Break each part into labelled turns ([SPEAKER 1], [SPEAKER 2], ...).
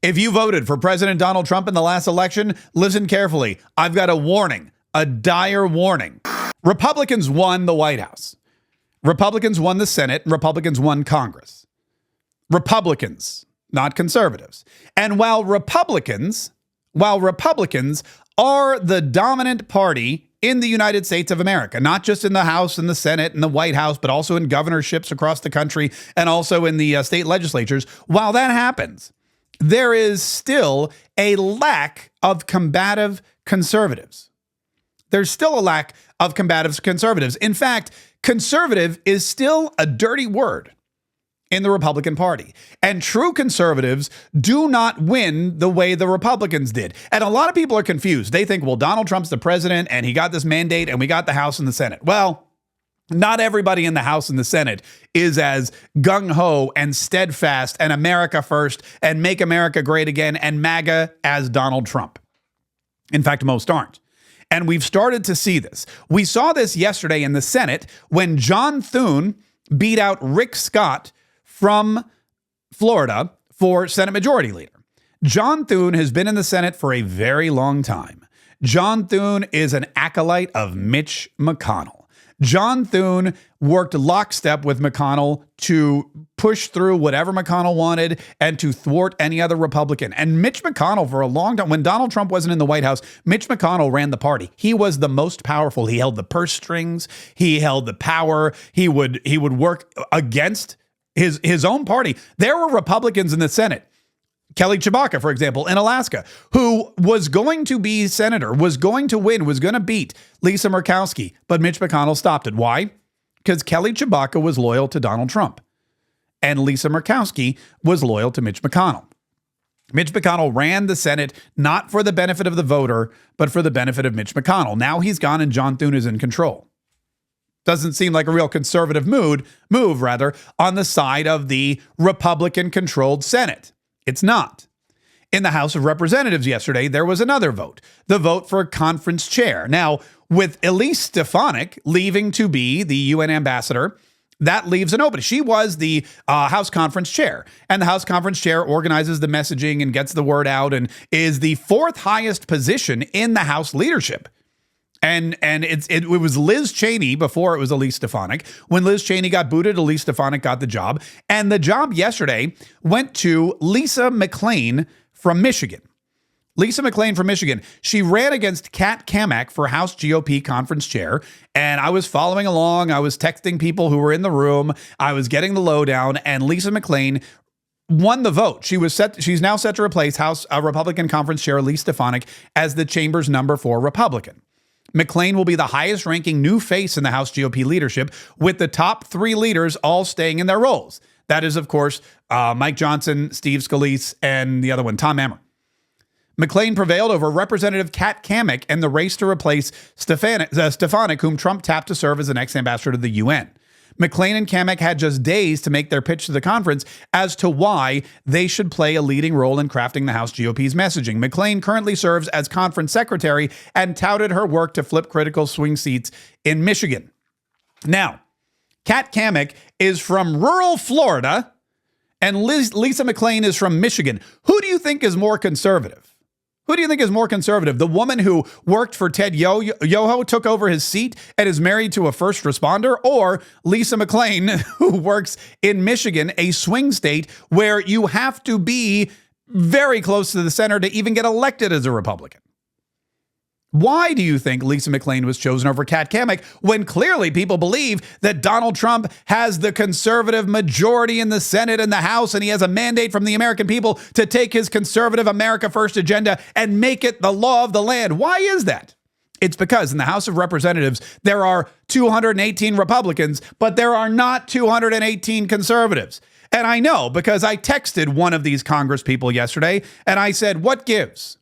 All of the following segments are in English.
[SPEAKER 1] If you voted for President Donald Trump in the last election, listen carefully. I've got a warning, a dire warning. Republicans won the White House. Republicans won the Senate, and Republicans won Congress. Republicans, not conservatives. And while Republicans are the dominant party in the United States of America, not just in the House and the Senate and the White House, but also in governorships across the country and also in the state legislatures, while that happens, there is still a lack of combative conservatives. There's still a lack of combative conservatives. In fact, conservative is still a dirty word in the Republican Party. And true conservatives do not win the way the Republicans did. And a lot of people are confused. They think, well, Donald Trump's the president and he got this mandate and we got the House and the Senate. Well, not everybody in the House and the Senate is as gung-ho and steadfast and America first and make America great again and MAGA as Donald Trump. In fact, most aren't. And we've started to see this. We saw this yesterday in the Senate when John Thune beat out Rick Scott from Florida for Senate Majority Leader. John Thune has been in the Senate for a very long time. John Thune is an acolyte of Mitch McConnell. John Thune worked lockstep with McConnell to push through whatever McConnell wanted and to thwart any other Republican. And Mitch McConnell, for a long time, when Donald Trump wasn't in the White House, Mitch McConnell ran the party. He was the most powerful. He held the purse strings. He held the power. He would work against his own party. There were Republicans in the Senate, Kelly Chewbacca, for example, in Alaska, who was going to be senator, was going to win, was going to beat Lisa Murkowski, but Mitch McConnell stopped it. Why? Because Kelly Chewbacca was loyal to Donald Trump, and Lisa Murkowski was loyal to Mitch McConnell. Mitch McConnell ran the Senate not for the benefit of the voter, but for the benefit of Mitch McConnell. Now he's gone and John Thune is in control. Doesn't seem like a real conservative move, on the side of the Republican-controlled Senate. It's not. In the House of Representatives yesterday, there was another vote, the vote for conference chair. Now, with Elise Stefanik leaving to be the UN ambassador, that leaves an opening. She was the House conference chair, and the House conference chair organizes the messaging and gets the word out and is the fourth highest position in the House leadership. And it was Liz Cheney before it was Elise Stefanik. When Liz Cheney got booted, Elise Stefanik got the job. And the job yesterday went to Lisa McClain from Michigan. Lisa McClain from Michigan. She ran against Kat Kamak for House GOP conference chair. And I was following along. I was texting people who were in the room. I was getting the lowdown. And Lisa McClain won the vote. She's now set to replace House Republican conference chair Elise Stefanik as the chamber's number 4 Republican. McClain will be the highest ranking new face in the House GOP leadership, with the top 3 leaders all staying in their roles. That is, of course, Mike Johnson, Steve Scalise, and the other one, Tom Emmer. McClain prevailed over Representative Kat Kamak in the race to replace Stefanik, whom Trump tapped to serve as the next ambassador to the UN. McClain and Kamak had just days to make their pitch to the conference as to why they should play a leading role in crafting the House GOP's messaging. McClain currently serves as conference secretary and touted her work to flip critical swing seats in Michigan. Now, Kat Kamak is from rural Florida, and Lisa McClain is from Michigan. Who do you think is more conservative? Who do you think is more conservative? The woman who worked for Ted Yoho, took over his seat, and is married to a first responder? Or Lisa McClain, who works in Michigan, a swing state where you have to be very close to the center to even get elected as a Republican? Why do you think Lisa McClain was chosen over Kat Kamak when clearly people believe that Donald Trump has the conservative majority in the Senate and the House, and he has a mandate from the American people to take his conservative America First agenda and make it the law of the land? Why is that? It's because in the House of Representatives, there are 218 Republicans, but there are not 218 conservatives. And I know because I texted one of these Congress people yesterday and I said, what gives?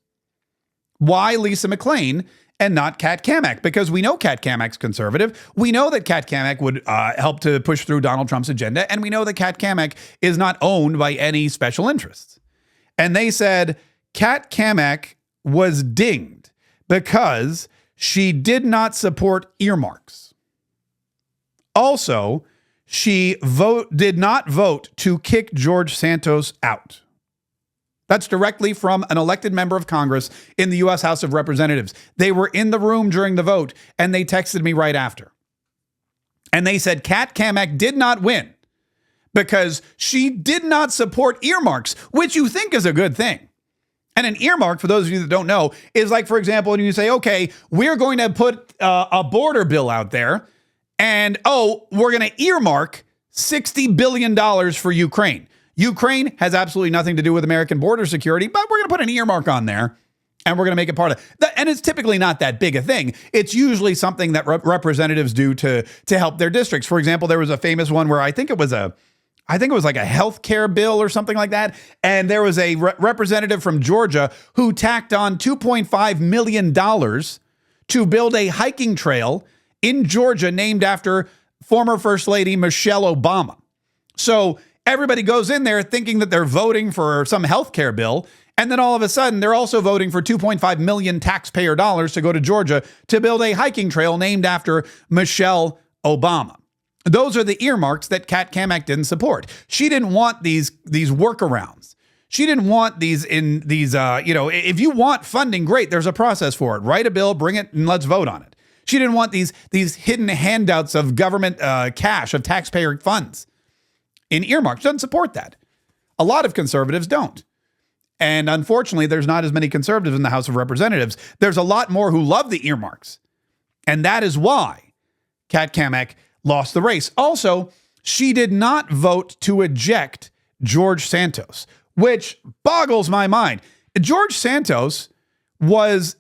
[SPEAKER 1] Why Lisa McClain and not Kat Kamak? Because we know Kat Kamak's conservative. We know that Kat Kamak would help to push through Donald Trump's agenda. And we know that Kat Kamak is not owned by any special interests. And they said Kat Kamak was dinged because she did not support earmarks. Also, she did not vote to kick George Santos out. That's directly from an elected member of Congress in the U.S. House of Representatives. They were in the room during the vote, and they texted me right after. And they said Kat Cammack did not win because she did not support earmarks, which you think is a good thing. And an earmark, for those of you that don't know, is like, for example, when you say, okay, we're going to put a border bill out there, and, we're going to earmark $60 billion for Ukraine. Ukraine has absolutely nothing to do with American border security, but we're going to put an earmark on there, and we're going to make it part of that. And it's typically not that big a thing. It's usually something that representatives do to help their districts. For example, there was a famous one where I think it was like a health care bill or something like that. And there was a representative from Georgia who tacked on $2.5 million to build a hiking trail in Georgia named after former First Lady Michelle Obama. So everybody goes in there thinking that they're voting for some health care bill. And then all of a sudden, they're also voting for $2.5 million taxpayer dollars to go to Georgia to build a hiking trail named after Michelle Obama. Those are the earmarks that Kat Cammack didn't support. She didn't want these workarounds. She didn't want these if you want funding, great, there's a process for it. Write a bill, bring it, and let's vote on it. She didn't want these hidden handouts of government cash, of taxpayer funds in earmarks. She doesn't support that. A lot of conservatives don't. And unfortunately, there's not as many conservatives in the House of Representatives. There's a lot more who love the earmarks. And that is why Kat Cammack lost the race. Also, she did not vote to eject George Santos, which boggles my mind. George Santos was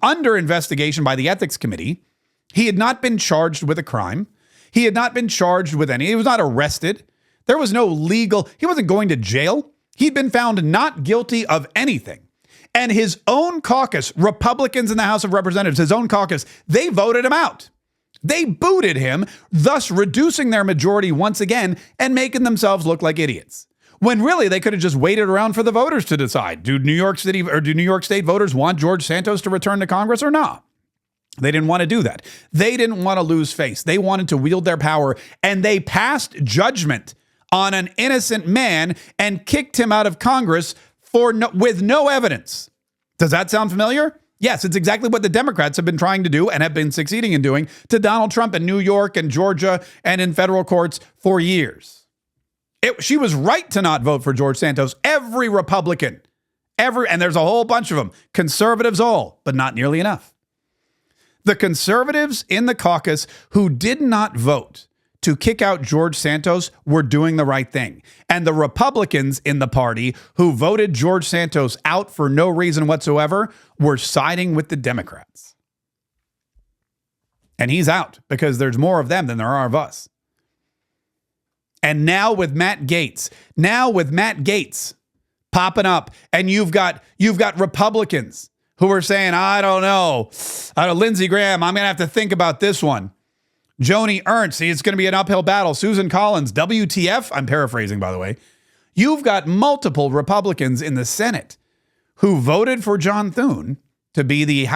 [SPEAKER 1] under investigation by the Ethics Committee. He had not been charged with a crime. He had not been charged with any. He was not arrested. There was no legal. He wasn't going to jail. He'd been found not guilty of anything. And his own caucus, Republicans in the House of Representatives, his own caucus, they voted him out. They booted him, thus reducing their majority once again and making themselves look like idiots. When really they could have just waited around for the voters to decide. Do New York State voters want George Santos to return to Congress or not? They didn't want to do that. They didn't want to lose face. They wanted to wield their power, and they passed judgment on an innocent man and kicked him out of Congress with no evidence. Does that sound familiar? Yes, it's exactly what the Democrats have been trying to do and have been succeeding in doing to Donald Trump in New York and Georgia and in federal courts for years. She was right to not vote for George Santos. Every Republican, and there's a whole bunch of them, conservatives all, but not nearly enough. The conservatives in the caucus who did not vote to kick out George Santos were doing the right thing. And the Republicans in the party who voted George Santos out for no reason whatsoever were siding with the Democrats. And he's out because there's more of them than there are of us. And now with Matt Gaetz popping up, and you've got Republicans who are saying, I don't know, Lindsey Graham, I'm going to have to think about this one. Joni Ernst, it's going to be an uphill battle. Susan Collins, WTF? I'm paraphrasing, by the way. You've got multiple Republicans in the Senate who voted for John Thune to be the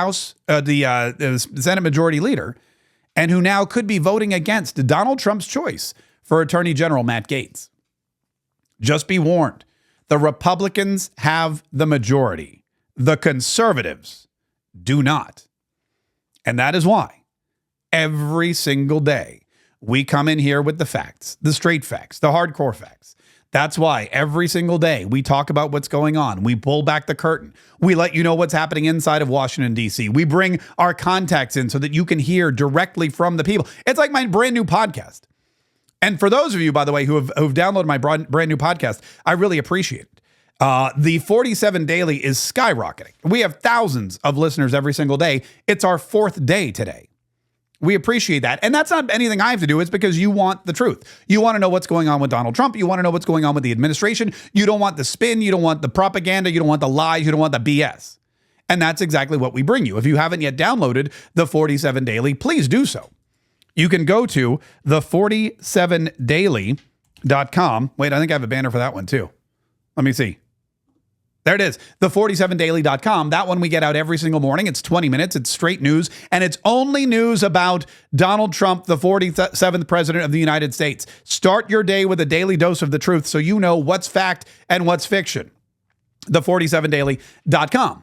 [SPEAKER 1] Senate Majority Leader, and who now could be voting against Donald Trump's choice for Attorney General Matt Gaetz. Just be warned. The Republicans have the majority. The conservatives do not. And that is why every single day we come in here with the facts, the straight facts, the hardcore facts. That's why every single day we talk about what's going on. We pull back the curtain. We let you know what's happening inside of Washington, D.C. We bring our contacts in so that you can hear directly from the people. It's like my brand new podcast. And for those of you, by the way, who've downloaded my brand new podcast, I really appreciate it. The 47 Daily is skyrocketing. We have thousands of listeners every single day. It's our 4th day today. We appreciate that. And that's not anything I have to do. It's because you want the truth. You want to know what's going on with Donald Trump. You want to know what's going on with the administration. You don't want the spin. You don't want the propaganda. You don't want the lies. You don't want the BS. And that's exactly what we bring you. If you haven't yet downloaded the 47 Daily, please do so. You can go to the47daily.com. Wait, I think I have a banner for that one too. Let me see. There it is, the47daily.com. That one we get out every single morning. It's 20 minutes. It's straight news. And it's only news about Donald Trump, the 47th president of the United States. Start your day with a daily dose of the truth so you know what's fact and what's fiction. the47daily.com.